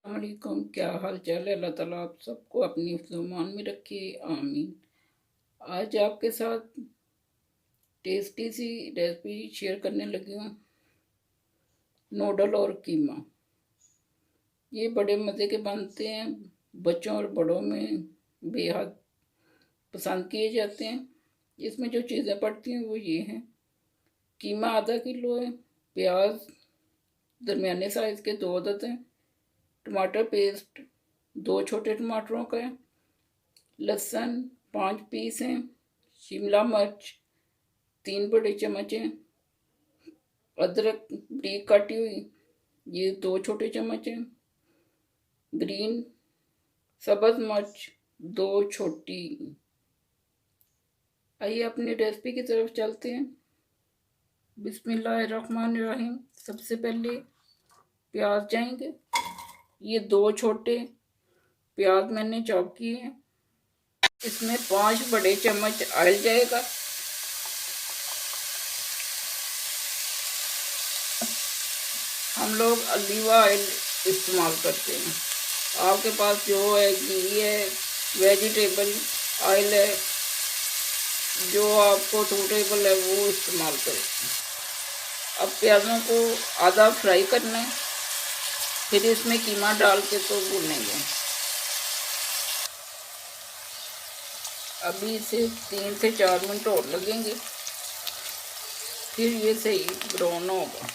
वालेकुम, क्या हाल चाल है। अल्लाह ताला आप सबको अपनी हिफ्ज़-ओ-मान में रखे, आमीन। आज आपके साथ टेस्टी सी रेसिपी शेयर करने लगी हूँ, नूडल और कीमा। ये बड़े मज़े के बनते हैं, बच्चों और बड़ों में बेहद पसंद किए जाते हैं। इसमें जो चीज़ें पड़ती हैं वो ये हैं: कीमा आधा किलो है, प्याज दरमियाने साइज़ के 2 अदद हैं, टमाटर पेस्ट 2 छोटे टमाटरों का है, लहसुन 5 पीस हैं, शिमला मिर्च 3 बड़े चम्मच हैं, अदरक बारीक काटी हुई ये 2 छोटे चम्मच हैं, ग्रीन सब्ज़ मिर्च 2 छोटी। आइए अपनी रेसिपी की तरफ चलते हैं। बिस्मिल्लाहिर्रहमानिर्रहीम। सबसे पहले प्याज जाएंगे। ये 2 छोटे प्याज मैंने चॉप किए हैं। इसमें 5 बड़े चम्मच ऑयल जाएगा। हम लोग ऑलिव ऑयल इस्तेमाल करते हैं, आपके पास जो है घी है, वेजिटेबल ऑयल है, जो आपको सूटेबल है वो इस्तेमाल करें। अब प्याज़ों को आधा फ्राई करना है, फिर इसमें कीमा डाल के तो भूनेंगे। अभी इसे 3 से 4 मिनट और लगेंगे, फिर ये सही ब्राउन होगा।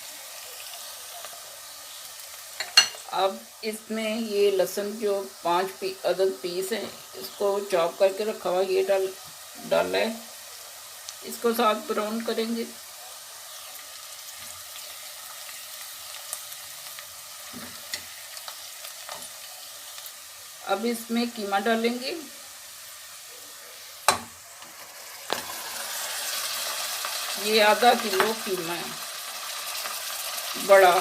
अब इसमें ये लहसुन जो 5 अदद पीस है, इसको चॉप करके रखा हुआ ये डाला है, इसको साथ ब्राउन करेंगे। अब इसमें कीमा डालेंगे। ये आधा किलो कीमा है, बड़ा।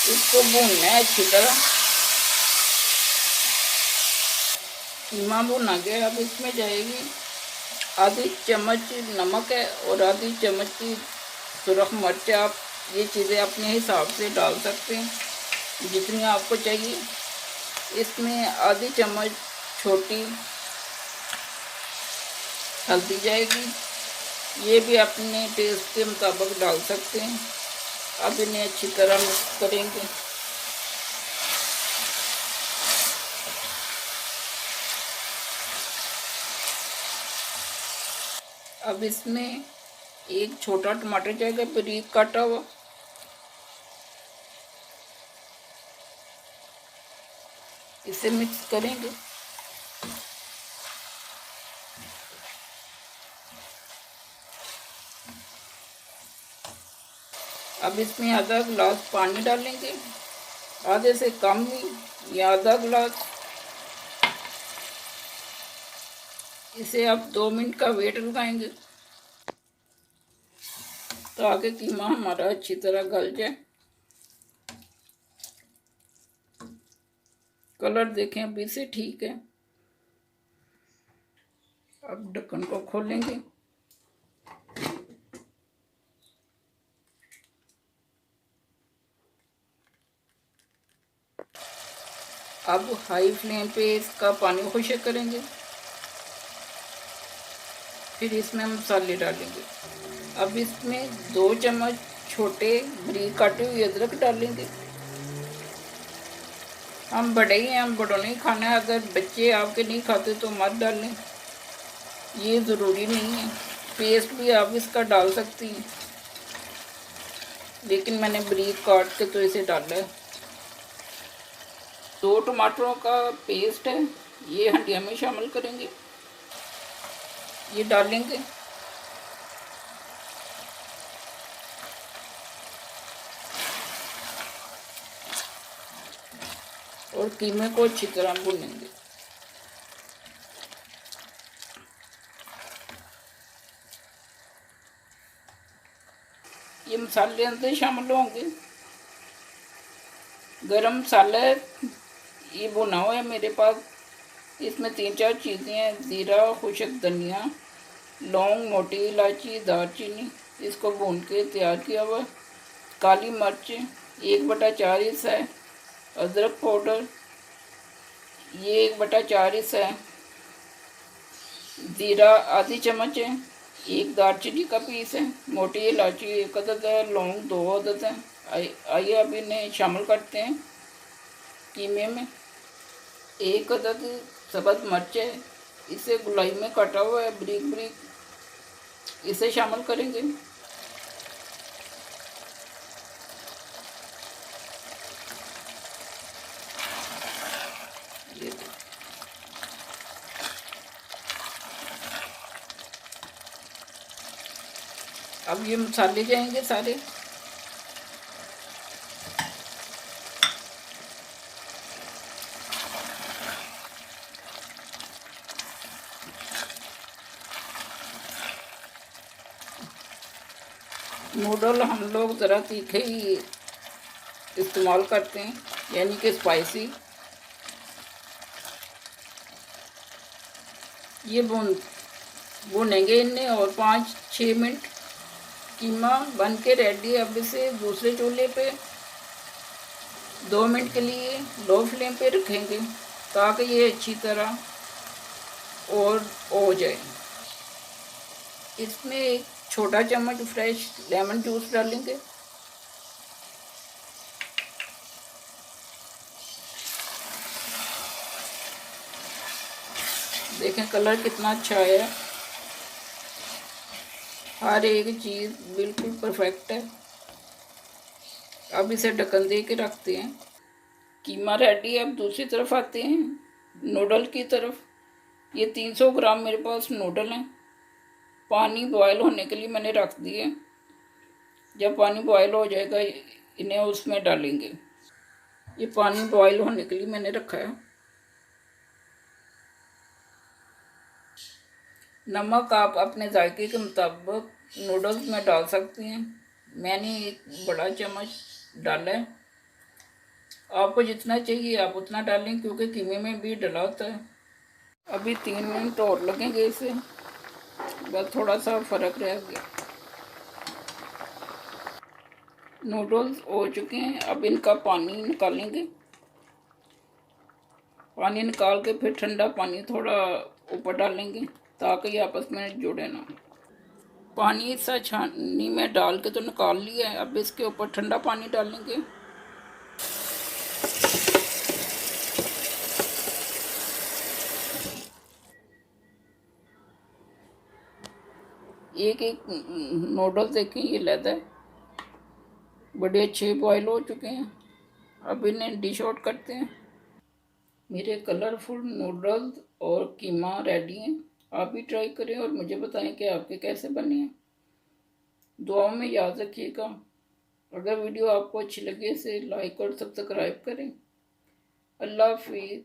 इसको भूनना है अच्छी तरह। कीमा भुना गया। अब इसमें जाएगी आधी चम्मच नमक है और आधी चम्मच की सुरख मिर्च। आप ये चीज़ें अपने हिसाब से डाल सकते हैं जितनी आपको चाहिए। इसमें आधी चम्मच छोटी हल्दी जाएगी, ये भी अपने टेस्ट के मुताबिक डाल सकते हैं। अब इन्हें अच्छी तरह मिक्स करेंगे। अब इसमें एक छोटा टमाटर जाएगा बारीक काटा हुआ, इसे मिक्स करेंगे। अब इसमें आधा गिलास पानी डालेंगे, आधे से कम ही या आधा गिलास। इसे अब 2 मिनट का वेट लगाएंगे ताकि कीमा हमारा अच्छी तरह गल जाए। कलर देखें अभी से ठीक है। अब ढक्कन को खोलेंगे। अब हाई फ्लेम पे इसका पानी खुश्क करेंगे, फिर इसमें मसाले डालेंगे। अब इसमें 2 चम्मच छोटे बारीक काटे हुए अदरक डालेंगे। हम बड़े ही हैं, हम बड़ों ने खाना है। अगर बच्चे आपके नहीं खाते तो मत डालें, ये ज़रूरी नहीं है। पेस्ट भी आप इसका डाल सकती हैं, लेकिन मैंने बारीक काट के तो इसे डाला है। 2 टमाटरों का पेस्ट है, ये हंडिया में शामिल करेंगे, ये डालेंगे। और कीमे को अच्छी तरह भूनेंगे। ये मसाले अंदर शामिल होंगे। गरम मसाला ये भुना हुआ है मेरे पास। इसमें 3-4 चीज़ें हैं: ज़ीरा, खुश्क धनिया, लौंग, मोटी इलायची, दालचीनी। इसको भून के तैयार किया हुआ। काली मिर्च 1/4 हिस्सा है अदरक पाउडर, ये 1/4 हिस्सा है ज़ीरा, आधी चम्मच है, एक दालचीनी का पीस है, मोटी इलायची 1 अदद है, लौंग 2 अदद है। आइए अब इन्हें शामिल करते हैं कीमे में। 1 अदद सब्ज़ मिर्च है, इसे गोलाई में कटा हुआ है बारीक बारीक, इसे शामिल करेंगे। अब ये मसाले जाएंगे सारे। नूडल हम लोग ज़रा तीखे ही इस्तेमाल करते हैं, यानी कि स्पाइसी। ये भूनेंगे इन्हें और 5-6 मिनट। कीमा बन के रेडी है। अब इसे दूसरे चूल्हे पे 2 मिनट के लिए लो फ्लेम पे रखेंगे ताकि ये अच्छी तरह और हो जाए। इसमें 1 छोटा चम्मच फ्रेश लेमन जूस डालेंगे। देखें कलर कितना अच्छा है, हर एक चीज़ बिल्कुल परफेक्ट है। अब इसे ढक्कन दे के रखते हैं। कीमा रेडी है। अब दूसरी तरफ आते हैं नूडल की तरफ। ये 300 ग्राम मेरे पास नूडल हैं। पानी बॉयल होने के लिए मैंने रख दिए। जब पानी बॉयल हो जाएगा इन्हें उसमें डालेंगे। ये पानी बॉयल होने के लिए मैंने रखा है। नमक आप अपने जायके के मुताबिक नूडल्स में डाल सकती हैं। मैंने 1 बड़ा चम्मच डाला है। आपको जितना चाहिए आप उतना डालें क्योंकि कीमे में भी डला होता है। अभी 3 मिनट और लगेंगे इसे, बस थोड़ा सा फ़र्क रह गया। नूडल्स हो चुके हैं। अब इनका पानी निकालेंगे। पानी निकाल के फिर ठंडा पानी थोड़ा ऊपर डालेंगे ताकि ये आपस में जुड़े ना। पानी सा छाननी में डाल के तो निकाल लिया है। अब इसके ऊपर ठंडा पानी डालेंगे। एक एक नूडल्स देखें ये लैदा है, बड़े अच्छे बॉयल हो चुके हैं। अब इन्हें डिश आउट करते हैं। मेरे कलरफुल नूडल्स और कीमा रेडी हैं। आप भी ट्राई करें और मुझे बताएं कि आपके कैसे बने हैं। दुआओं में याद रखिएगा। अगर वीडियो आपको अच्छी लगे इसे लाइक और सब्सक्राइब करें। अल्लाह हाफिज़।